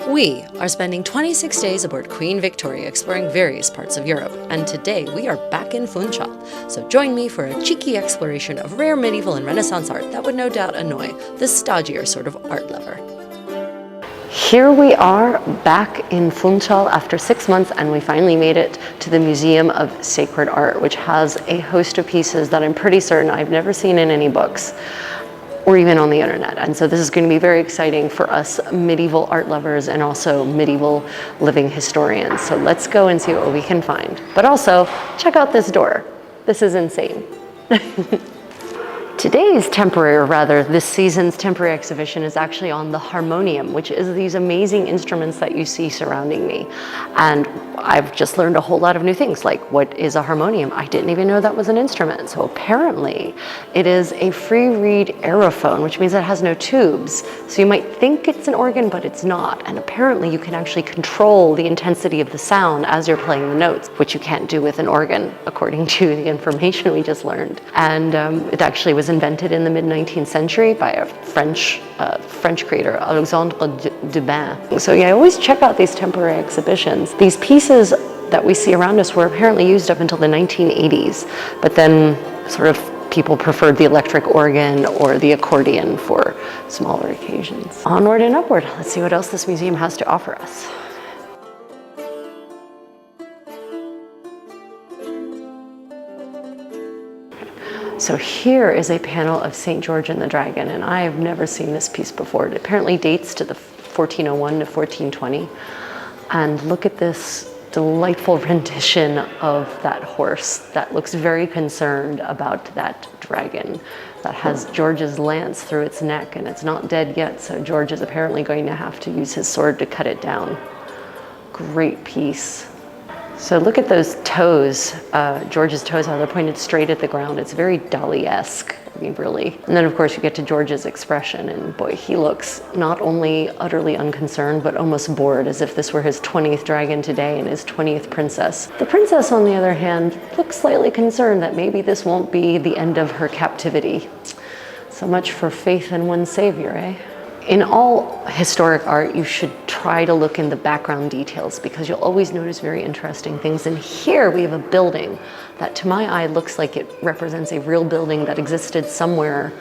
We are spending 26 days aboard Queen Victoria exploring various parts of Europe, and today we are back in Funchal. So join me for a cheeky exploration of rare medieval and Renaissance art that would no doubt annoy the stodgier sort of art lover. Here we are back in Funchal after 6 months, and we finally made it to the Museum of Sacred Art, which has a host of pieces that I'm pretty certain I've never seen in any books or even on the internet. And so this is going to be very exciting for us medieval art lovers and also medieval living historians. So let's go and see what we can find. But also, check out this door. This is insane. Today's temporary, or rather this season's temporary exhibition is actually on the harmonium, which is these amazing instruments that you see surrounding me. And I've just learned a whole lot of new things, like what is a harmonium? I didn't even know that was an instrument. So apparently it is a free reed aerophone, which means it has no tubes. So you might think it's an organ, but it's not. And apparently you can actually control the intensity of the sound as you're playing the notes, which you can't do with an organ, according to the information we just learned. And it actually was invented in the mid-19th century by a French creator, Alexandre Dubin. So yeah, I always check out these temporary exhibitions. These pieces that we see around us were apparently used up until the 1980s, but then sort of people preferred the electric organ or the accordion for smaller occasions. Onward and upward. Let's see what else this museum has to offer us. So here is a panel of St. George and the Dragon, and I have never seen this piece before. It apparently dates to the 1401 to 1420. And look at this delightful rendition of that horse that looks very concerned about that dragon that has George's lance through its neck, and it's not dead yet, so George is apparently going to have to use his sword to cut it down. Great piece. So look at those toes, George's toes, how they're pointed straight at the ground. It's very Dali-esque, I mean, really. And then of course you get to George's expression, and boy, he looks not only utterly unconcerned, but almost bored, as if this were his 20th dragon today and his 20th princess. The princess, on the other hand, looks slightly concerned that maybe this won't be the end of her captivity. So much for faith in one savior, eh? In all historic art, you should try to look in the background details because you'll always notice very interesting things. And here we have a building that to my eye looks like it represents a real building that existed somewhere,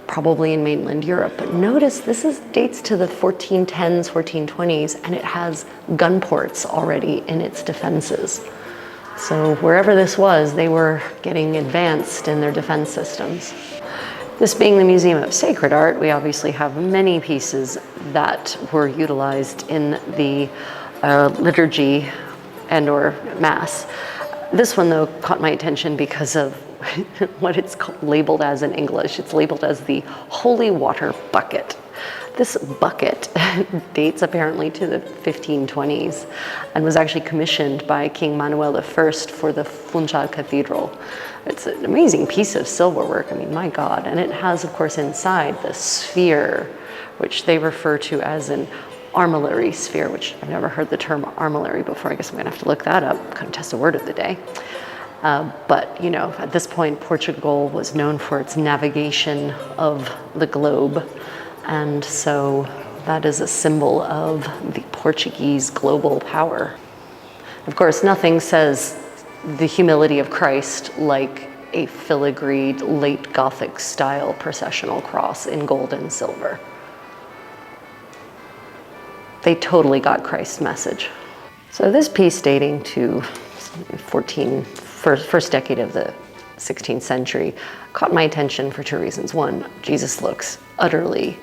probably in mainland Europe. But notice this dates to the 1410s, 1420s, and it has gun ports already in its defenses. So wherever this was, they were getting advanced in their defense systems. This being the Museum of Sacred Art, we obviously have many pieces that were utilized in the liturgy and or mass. This one though caught my attention because of what it's labeled as in English. It's labeled as the holy water bucket. This bucket dates apparently to the 1520s and was actually commissioned by King Manuel I for the Funchal Cathedral. It's an amazing piece of silverwork, I mean, my God. And it has, of course, inside the sphere, which they refer to as an armillary sphere, which I've never heard the term armillary before. I guess I'm gonna have to look that up, contest a word of the day. But, you know, at this point, Portugal was known for its navigation of the globe. And so that is a symbol of the Portuguese global power. Of course, nothing says the humility of Christ like a filigreed late Gothic style processional cross in gold and silver. They totally got Christ's message. So this piece dating to first decade of the 16th century caught my attention for two reasons. One, Jesus looks utterly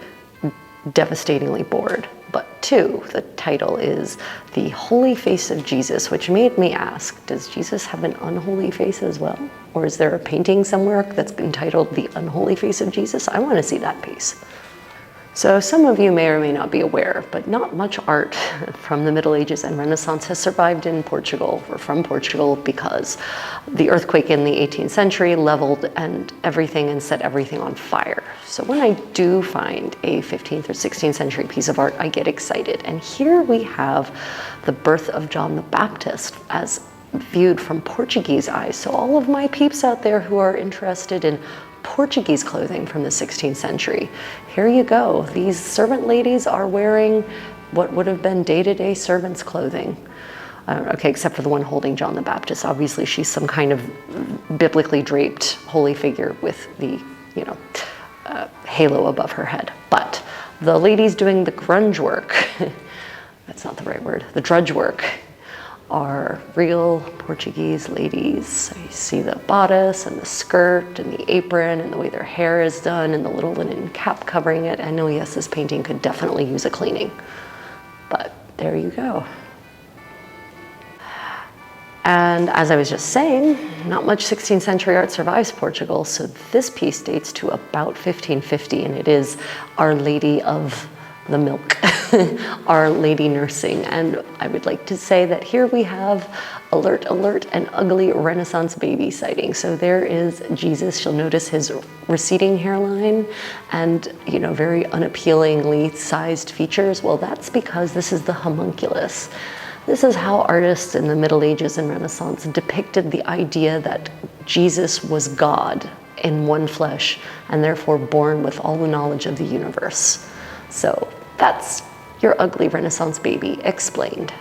devastatingly bored. But two, the title is The Holy Face of Jesus, which made me ask, does Jesus have an unholy face as well? Or is there a painting somewhere that's entitled The Unholy Face of Jesus? I want to see that piece. So some of you may or may not be aware, but not much art from the Middle Ages and Renaissance has survived in Portugal or from Portugal because the earthquake in the 18th century leveled everything and set everything on fire. So when I do find a 15th or 16th century piece of art, I get excited. And here we have the birth of John the Baptist as viewed from Portuguese eyes. So all of my peeps out there who are interested in Portuguese clothing from the 16th century, here you go. These servant ladies are wearing what would have been day-to-day servants' clothing. Okay, except for the one holding John the Baptist. Obviously, she's some kind of biblically draped holy figure with the, halo above her head. But the ladies doing the grunge work, that's not the right word, the drudge work, are real Portuguese ladies. So you see the bodice and the skirt and the apron and the way their hair is done and the little linen cap covering it. I know, yes, this painting could definitely use a cleaning, but there you go. And as I was just saying, not much 16th century art survives Portugal, so this piece dates to about 1550, and it is Our Lady of the Milk, Our Lady nursing. And I would like to say that here we have alert, alert, an ugly Renaissance baby sighting. So there is Jesus. You'll notice his receding hairline and, very unappealingly sized features. Well, that's because this is the homunculus. This is how artists in the Middle Ages and Renaissance depicted the idea that Jesus was God in one flesh and therefore born with all the knowledge of the universe. So that's your ugly Renaissance baby explained.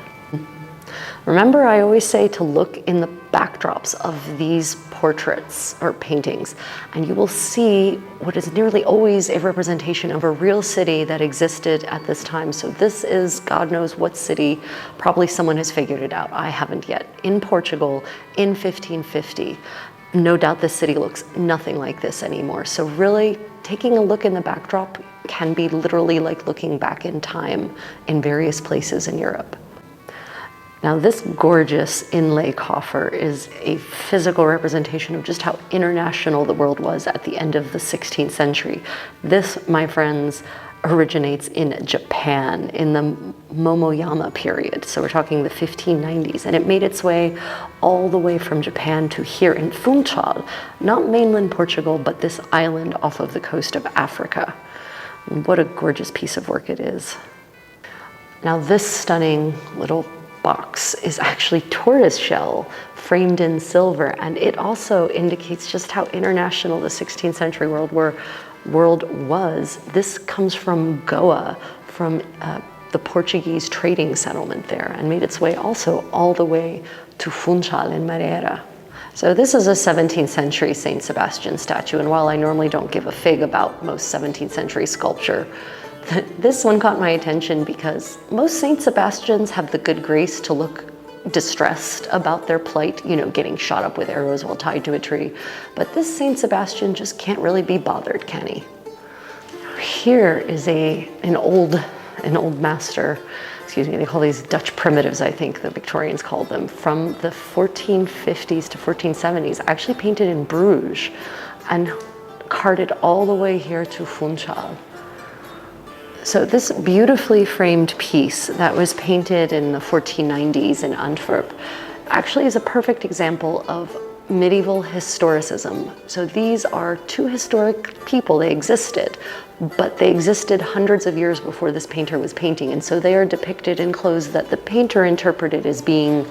Remember, I always say to look in the backdrops of these portraits or paintings, and you will see what is nearly always a representation of a real city that existed at this time. So this is God knows what city. Probably someone has figured it out. I haven't yet. In Portugal in 1550. No doubt this city looks nothing like this anymore. So really, taking a look in the backdrop can be literally like looking back in time in various places in Europe. Now, this gorgeous inlay coffer is a physical representation of just how international the world was at the end of the 16th century. This, my friends, originates in Japan in the Momoyama period. So we're talking the 1590s, and it made its way all the way from Japan to here in Funchal, not mainland Portugal, but this island off of the coast of Africa. And what a gorgeous piece of work it is. Now, this stunning little box is actually tortoiseshell framed in silver, and it also indicates just how international the 16th century world was. This comes from Goa, from the Portuguese trading settlement there, and made its way also all the way to Funchal in Madeira. So this is a 17th century Saint Sebastian statue, and while I normally don't give a fig about most 17th century sculpture, this one caught my attention because most Saint Sebastians have the good grace to look distressed about their plight, getting shot up with arrows while tied to a tree. But this Saint Sebastian just can't really be bothered, can he? Here is an old master, they call these Dutch primitives, I think the Victorians called them, from the 1450s to 1470s, actually painted in Bruges and carted all the way here to Funchal. So this beautifully framed piece that was painted in the 1490s in Antwerp actually is a perfect example of medieval historicism. So these are two historic people. They existed, but they existed hundreds of years before this painter was painting. And so they are depicted in clothes that the painter interpreted as being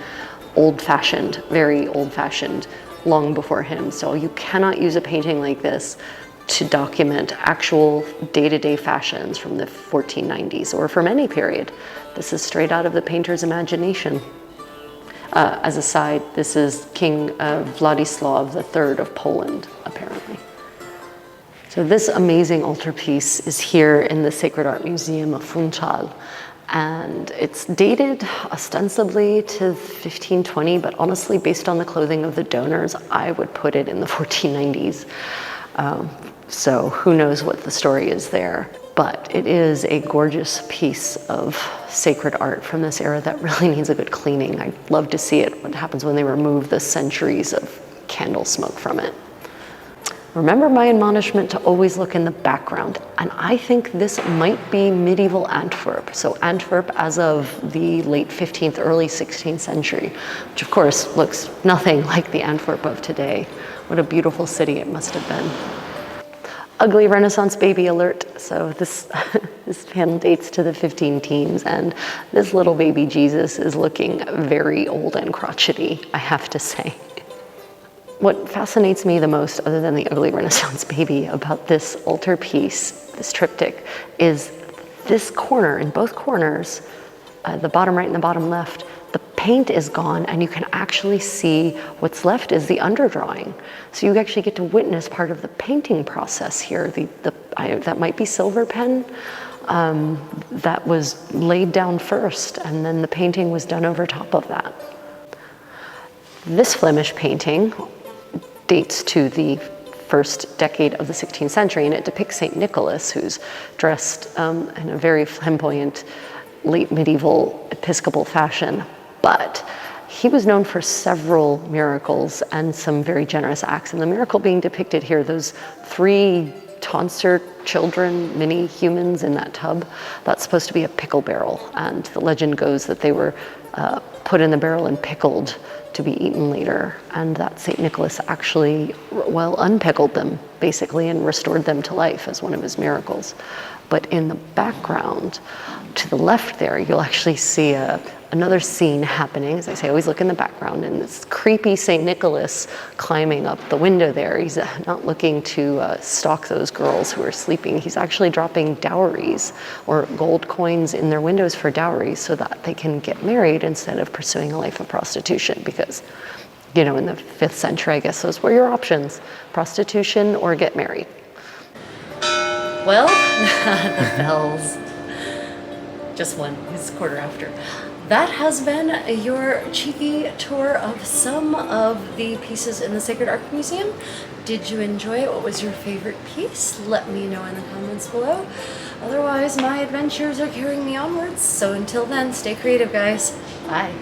old-fashioned, very old-fashioned, long before him. So you cannot use a painting like this to document actual day-to-day fashions from the 1490s or from any period. This is straight out of the painter's imagination. As a side, this is King Vladislav III of Poland, apparently. So this amazing altarpiece is here in the Sacred Art Museum of Funchal, and it's dated ostensibly to 1520, but honestly, based on the clothing of the donors, I would put it in the 1490s. So who knows what the story is there. But it is a gorgeous piece of sacred art from this era that really needs a good cleaning. I'd love to see it, what happens when they remove the centuries of candle smoke from it. Remember my admonishment to always look in the background. And I think this might be medieval Antwerp. So Antwerp as of the late 15th, early 16th century, which of course looks nothing like the Antwerp of today. What a beautiful city it must have been. Ugly Renaissance baby alert. So this panel dates to the 15 teens, and this little baby Jesus is looking very old and crotchety, I have to say. What fascinates me the most, other than the ugly Renaissance baby, about this altarpiece, this triptych, is this corner, in both corners, the bottom right and the bottom left, the paint is gone and you can actually see what's left is the underdrawing. So you actually get to witness part of the painting process here. That might be silver pen that was laid down first, and then the painting was done over top of that. This Flemish painting dates to the first decade of the 16th century, and it depicts St. Nicholas, who's dressed in a very flamboyant late medieval Episcopal fashion. But he was known for several miracles and some very generous acts. And the miracle being depicted here, those 3 tonsured children, mini humans in that tub, that's supposed to be a pickle barrel. And the legend goes that they were put in the barrel and pickled to be eaten later, and that St. Nicholas actually, well, unpickled them basically and restored them to life as one of his miracles. But in the background, to the left there, you'll actually see another scene happening. As I say, always look in the background, and this creepy St. Nicholas climbing up the window there. He's not looking to stalk those girls who are sleeping. He's actually dropping dowries or gold coins in their windows for dowries so that they can get married instead of pursuing a life of prostitution. Because, you know, in the 5th century, I guess those were your options: prostitution or get married. Well, the bells. Just one, it's 1:15. That has been your cheeky tour of some of the pieces in the Sacred Art Museum. Did you enjoy it? What was your favorite piece? Let me know in the comments below. Otherwise, my adventures are carrying me onwards. So until then, stay creative, guys. Bye.